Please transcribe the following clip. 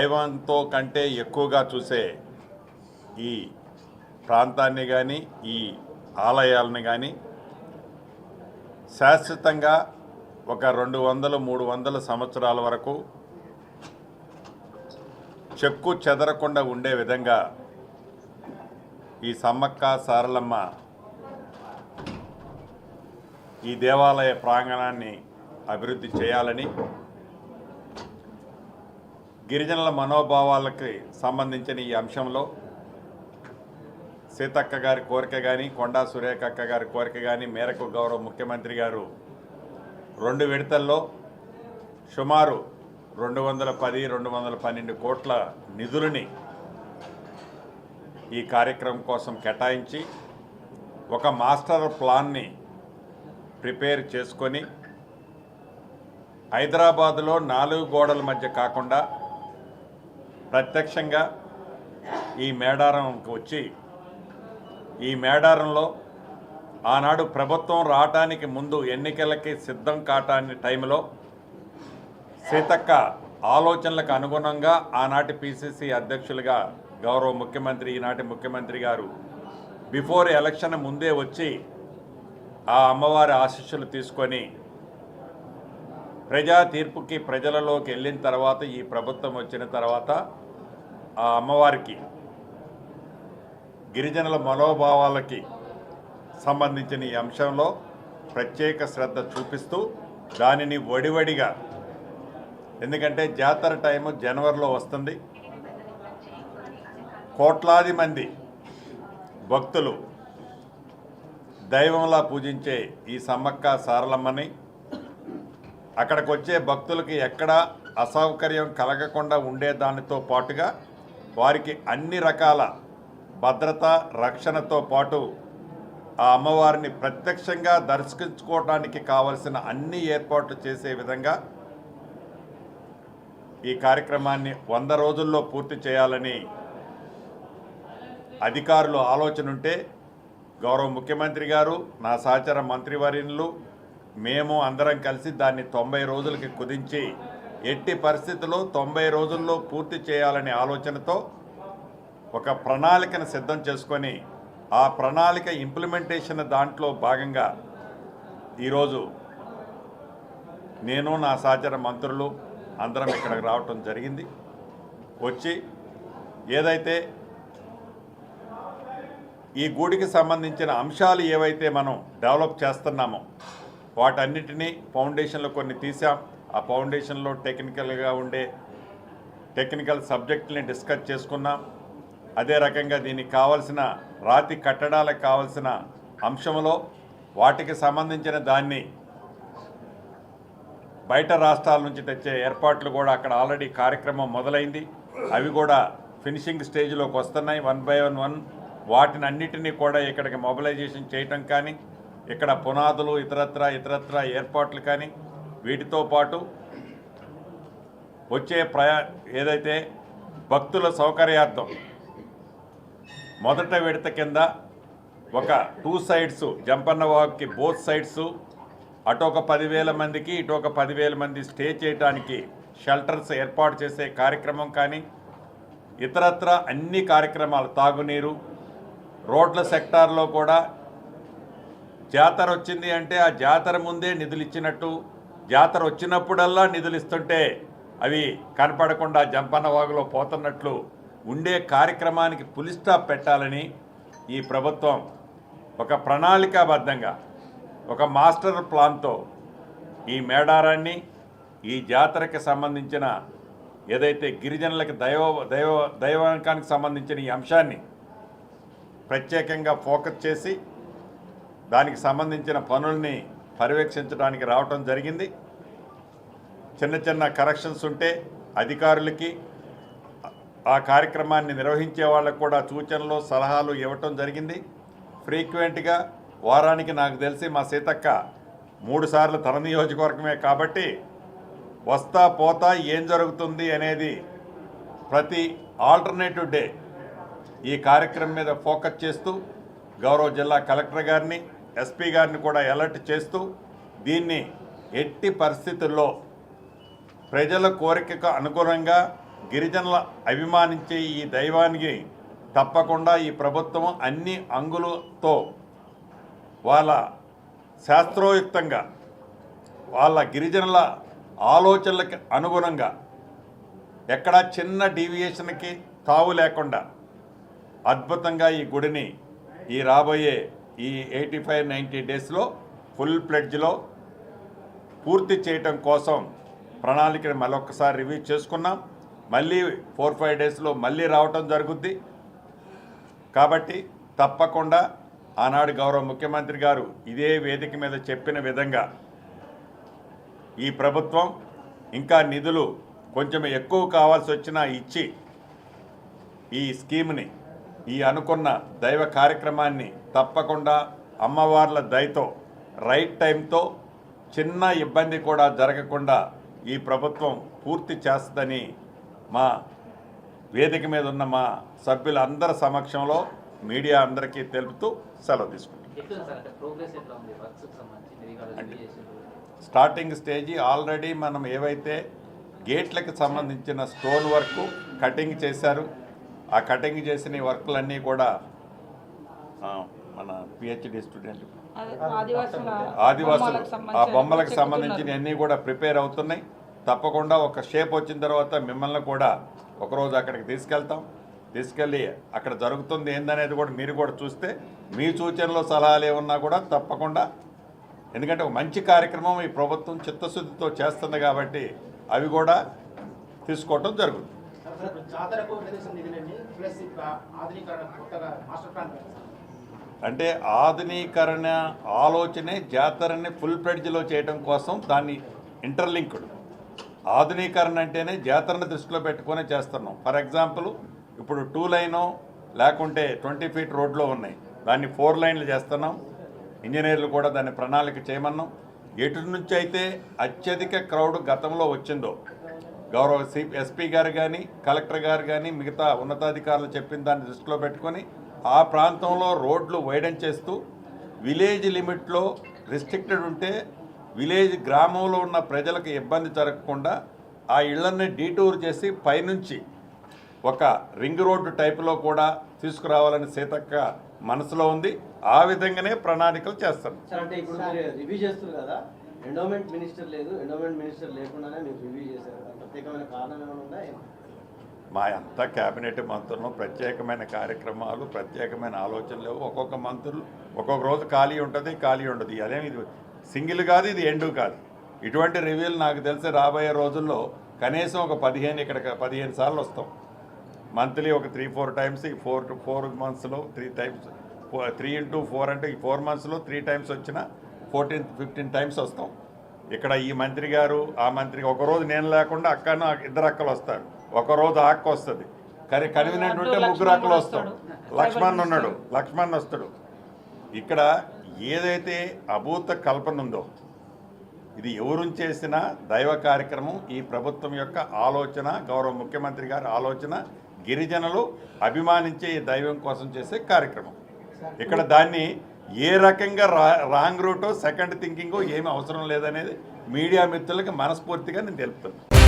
దైవంతో కంటే ఎక్కువగా చూసే ఈ ప్రాంతాన్ని కానీ ఈ ఆలయాలను కానీ శాశ్వతంగా ఒక 200-300 సంవత్సరాల వరకు చెక్కు చెదరకుండా ఉండే విధంగా ఈ సమ్మక్క సారలమ్మ ఈ దేవాలయ ప్రాంగణాన్ని అభివృద్ధి చేయాలని, గిరిజనుల మనోభావాలకి సంబంధించిన ఈ అంశంలో సీతక్క గారి కోరిక కానీ, కొండా సురేఖక్క గారి కోరిక కానీ మేరకు గౌరవ ముఖ్యమంత్రి గారు 2 విడతల్లో సుమారు 210-212 కోట్ల నిధులని ఈ కార్యక్రమం కోసం కేటాయించి ఒక మాస్టర్ ప్లాన్ని ప్రిపేర్ చేసుకొని హైదరాబాదులో 4 గోడల మధ్య కాకుండా ప్రత్యక్షంగా ఈ మేడారంకి వచ్చి ఈ మేడారంలో ఆనాడు ప్రభుత్వం రావటానికి ముందు ఎన్నికలకి సిద్ధం కాటాని టైంలో సీతక్క ఆలోచనలకు అనుగుణంగా ఆనాటి పిసిసి అధ్యక్షులుగా గౌరవ ముఖ్యమంత్రి ఈనాటి ముఖ్యమంత్రి గారు బిఫోర్ ఎలక్షన్ ముందే వచ్చి ఆ అమ్మవారి ఆశీస్సులు తీసుకొని ప్రజా తీర్పుకి ప్రజలలోకి వెళ్ళిన తర్వాత ఈ ప్రభుత్వం వచ్చిన తర్వాత ఆ అమ్మవారికి గిరిజనుల మనోభావాలకి సంబంధించిన ఈ అంశంలో ప్రత్యేక శ్రద్ధ చూపిస్తూ దానిని వడివడిగా, ఎందుకంటే జాతర టైము జనవరిలో వస్తుంది, కోట్లాది మంది భక్తులు దైవంలా పూజించే ఈ సమ్మక్క సారలమ్మని అక్కడికి వచ్చే భక్తులకి ఎక్కడా అసౌకర్యం కలగకుండా ఉండేదానితో పాటుగా వారికి అన్ని రకాల భద్రత రక్షణతో పాటు ఆ అమ్మవారిని ప్రత్యక్షంగా దర్శించుకోవడానికి కావలసిన అన్ని ఏర్పాట్లు చేసే విధంగా ఈ కార్యక్రమాన్ని 100 రోజుల్లో పూర్తి చేయాలని అధికారులు ఆలోచన ఉంటే గౌరవ ముఖ్యమంత్రి గారు, నా సహచర మంత్రివర్యులు, మేము అందరం కలిసి దాన్ని 90 రోజులకి కుదించి ఎట్టి పరిస్థితుల్లో 90 రోజుల్లో పూర్తి చేయాలనే ఆలోచనతో ఒక ప్రణాళికను సిద్ధం చేసుకొని ఆ ప్రణాళిక ఇంప్లిమెంటేషన్ దాంట్లో భాగంగా ఈరోజు నేను నా సహచర మంత్రులు అందరం ఇక్కడికి రావటం జరిగింది. వచ్చి ఏదైతే ఈ గుడికి సంబంధించిన అంశాలు ఏవైతే మనం డెవలప్ చేస్తున్నామో వాటన్నిటినీ ఫౌండేషన్లో కొన్ని తీసాం. ఆ ఫౌండేషన్లో టెక్నికల్గా ఉండే టెక్నికల్ సబ్జెక్టుని డిస్కస్ చేసుకున్నాం. అదే రకంగా దీనికి కావాల్సిన రాతి కట్టడాలకు కావాల్సిన అంశంలో వాటికి సంబంధించిన దాన్ని బయట రాష్ట్రాల నుంచి తెచ్చే ఏర్పాట్లు కూడా అక్కడ ఆల్రెడీ కార్యక్రమం మొదలైంది. అవి కూడా ఫినిషింగ్ స్టేజ్లోకి వస్తున్నాయి. 1 by 1 వాటిని అన్నిటినీ కూడా ఇక్కడికి మొబిలైజేషన్ చేయటం కానీ, ఇక్కడ పునాదులు ఇతరత్ర ఏర్పాట్లు కానీ, వీటితో పాటు వచ్చే ఏదైతే భక్తుల సౌకర్యార్థం మొదట విడత కింద ఒక 2 సైడ్స్ జంపన్న వాక్కి బోత్ సైడ్స్ అటు ఒక 10,000 మందికి ఇటు ఒక 10,000 మంది స్టే చేయడానికి షెల్టర్స్ ఏర్పాటు చేసే కార్యక్రమం కానీ, ఇతరత్ర అన్ని కార్యక్రమాలు, తాగునీరు, రోడ్ల సెక్టార్లో కూడా జాతర వచ్చింది అంటే ఆ జాతర ముందే నిధులు ఇచ్చినట్టు, జాతర వచ్చినప్పుడల్లా నిధులు ఇస్తుంటే అవి కనపడకుండా జంపన్న వాగులో పోతున్నట్లు ఉండే కార్యక్రమానికి పులి స్టాప్ పెట్టాలని ఈ ప్రభుత్వం ఒక ప్రణాళికాబద్ధంగా ఒక మాస్టర్ ప్లాన్తో ఈ మేడారాన్ని, ఈ జాతరకి సంబంధించిన ఏదైతే గిరిజనులకి దైవానికి సంబంధించిన ఈ అంశాన్ని ప్రత్యేకంగా ఫోకస్ చేసి దానికి సంబంధించిన పనుల్ని పర్యవేక్షించడానికి రావటం జరిగింది. చిన్న కరెక్షన్స్ ఉంటే అధికారులకి, ఆ కార్యక్రమాన్ని నిర్వహించే వాళ్ళకు కూడా సూచనలు సలహాలు ఇవ్వటం జరిగింది. ఫ్రీక్వెంట్గా వారానికి నాకు తెలిసి మా సీతక్క 3 సార్లు తన నియోజకవర్గమే కాబట్టి వస్తా పోతా ఏం జరుగుతుంది అనేది ప్రతి ఆల్టర్నేటివ్ డే ఈ కార్యక్రమం మీద ఫోకస్ చేస్తూ గౌరవ జిల్లా కలెక్టర్ గారిని, ఎస్పీ గారిని కూడా అలర్ట్ చేస్తూ దీన్ని ఎట్టి పరిస్థితుల్లో ప్రజల కోరికకు అనుగుణంగా గిరిజనుల అభిమానించే ఈ దైవానికి తప్పకుండా ఈ ప్రభుత్వం అన్ని అంగులతో వాళ్ళ శాస్త్రోయుక్తంగా వాళ్ళ గిరిజనుల ఆలోచనలకు అనుగుణంగా ఎక్కడా చిన్న డీవియేషన్కి తావు లేకుండా అద్భుతంగా ఈ గుడిని ఈ రాబోయే ఈ 85-90 డేస్లో ఫుల్ ప్లెడ్జ్లో పూర్తి చేయటం కోసం ప్రణాళికను మరొకసారి రివ్యూ చేసుకున్నాం. మళ్ళీ 4-5 డేస్లో మళ్ళీ రావటం జరుగుద్ది. కాబట్టి తప్పకుండా ఆనాడు గౌరవ ముఖ్యమంత్రి గారు ఇదే వేదిక మీద చెప్పిన విధంగా ఈ ప్రభుత్వం ఇంకా నిధులు కొంచెం ఎక్కువ కావాల్సి వచ్చినా ఇచ్చి ఈ స్కీమ్ని ఈ అనుకున్న దైవ కార్యక్రమాన్ని తప్పకుండా అమ్మవార్ల దయతో రైట్ టైంతో చిన్న ఇబ్బంది కూడా జరగకుండా ఈ ప్రభుత్వం పూర్తి చేస్తుందని మా వేదిక మీద ఉన్న మా సభ్యులందరి సమక్షంలో మీడియా అందరికీ తెలుపుతూ సెలవు తీసుకుంటాం. స్టార్టింగ్ స్టేజీ ఆల్రెడీ మనం ఏవైతే గేట్లకు సంబంధించిన స్టోన్ వర్క్ కటింగ్ చేశారు. ఆ కటింగ్ చేసిన వర్క్లన్నీ కూడా మన పిహెచ్డి స్టూడెంట్ ఆదివాసులు ఆ బొమ్మలకు సంబంధించిన అన్నీ కూడా ప్రిపేర్ అవుతున్నాయి. తప్పకుండా ఒక షేప్ వచ్చిన తర్వాత మిమ్మల్ని కూడా ఒకరోజు అక్కడికి తీసుకెళ్ళి అక్కడ జరుగుతుంది ఏందనేది కూడా మీరు కూడా చూస్తే మీ సూచనలు సలహాలు ఏమన్నా కూడా తప్పకుండా, ఎందుకంటే ఒక మంచి కార్యక్రమం ఈ ప్రభుత్వం చిత్తశుద్ధితో చేస్తుంది కాబట్టి అవి కూడా తీసుకోవటం జరుగుతుంది. అంటే ఆధునీకరణ ఆలోచనే జాతరని ఫుల్ ప్లెడ్జ్లో చేయడం కోసం దాన్ని ఇంటర్లింక్డ్. ఆధునీకరణ అంటేనే జాతరని దృష్టిలో పెట్టుకొని చేస్తున్నాం. ఫర్ ఎగ్జాంపుల్ ఇప్పుడు 2 లైనో లేకుంటే 20 ఫీట్ రోడ్లో ఉన్నాయి, దాన్ని 4 లైన్లు చేస్తున్నాం. ఇంజనీర్లు కూడా దాన్ని ప్రణాళిక చేయమన్నాం. ఎటు నుంచి అయితే అత్యధిక క్రౌడ్ గతంలో వచ్చిందో గౌరవ ఎస్పీ గారు కానీ కలెక్టర్ గారు కానీ మిగతా ఉన్నతాధికారులు చెప్పిన దాన్ని దృష్టిలో పెట్టుకొని ఆ ప్రాంతంలో రోడ్లు వైడన్ చేస్తూ విలేజ్ లిమిట్లో రిస్ట్రిక్టెడ్ ఉంటే విలేజ్ గ్రామంలో ఉన్న ప్రజలకు ఇబ్బంది జరగకుండా ఆ ఇళ్లన్నీ డీటూర్ చేసి పైనుంచి ఒక రింగ్ రోడ్డు టైపులో కూడా తీసుకురావాలని సీతక్క మనసులో ఉంది. ఆ విధంగానే ప్రణాళికలు చేస్తాం. అంటే ఇప్పుడు మీరు రివ్యూ చేస్తారు కదా, ఎండోమెంట్ మినిస్టర్ లేదు, ఎండోమెంట్ మినిస్టర్ లేకుండానే మీరు రివ్యూ చేశారు, ప్రత్యేకమైన కారణం ఏమైనా ఉందా? మా అంతా క్యాబినెట్ మంత్రులు ప్రత్యేకమైన కార్యక్రమాలు ప్రత్యేకమైన ఆలోచనలు ఒక్కొక్క మంత్రులు ఒక్కొక్క రోజు ఖాళీ ఉంటుంది, ఖాళీ ఉండదు. అదేమి ఇది సింగిల్ కాదు, ఇది ఎండు కాదు. ఇటువంటి రివ్యూలు నాకు తెలిసి రాబోయే రోజుల్లో కనీసం ఒక 15 సార్లు వస్తాం. మంత్లీ ఒక 3-4 టైమ్స్, ఈ 4 మంత్స్లో 3 టైమ్స్, 3 into 4 అంటే ఈ 4 మంత్స్లో 3 టైమ్స్ వచ్చినా 14-15 టైమ్స్ వస్తాం. ఇక్కడ ఈ మంత్రి గారు ఆ మంత్రి ఒకరోజు నేను లేకుండా అక్కను 2 అక్కలు వస్తారు, ఒకరోజు ఆ అక్క వస్తుంది. కన్వీనెంట్ ఉంటే 3 అక్కలు వస్తాం. లక్ష్మణ్ వస్తాడు. ఇక్కడ ఏదైతే అభూత కల్పన ఉందో ఇది ఎవరు చేసిన దైవ కార్యక్రమం, ఈ ప్రభుత్వం యొక్క ఆలోచన, గౌరవ ముఖ్యమంత్రి గారి ఆలోచన, గిరిజనులు అభిమానించే ఈ దైవం కోసం చేసే కార్యక్రమం. ఇక్కడ దాన్ని ఏ రకంగా రాంగ్ రూటో సెకండ్ థింకింగో ఏమీ అవసరం లేదనేది మీడియా మిత్రులకి మనస్ఫూర్తిగా నేను తెలుపుతున్నాను.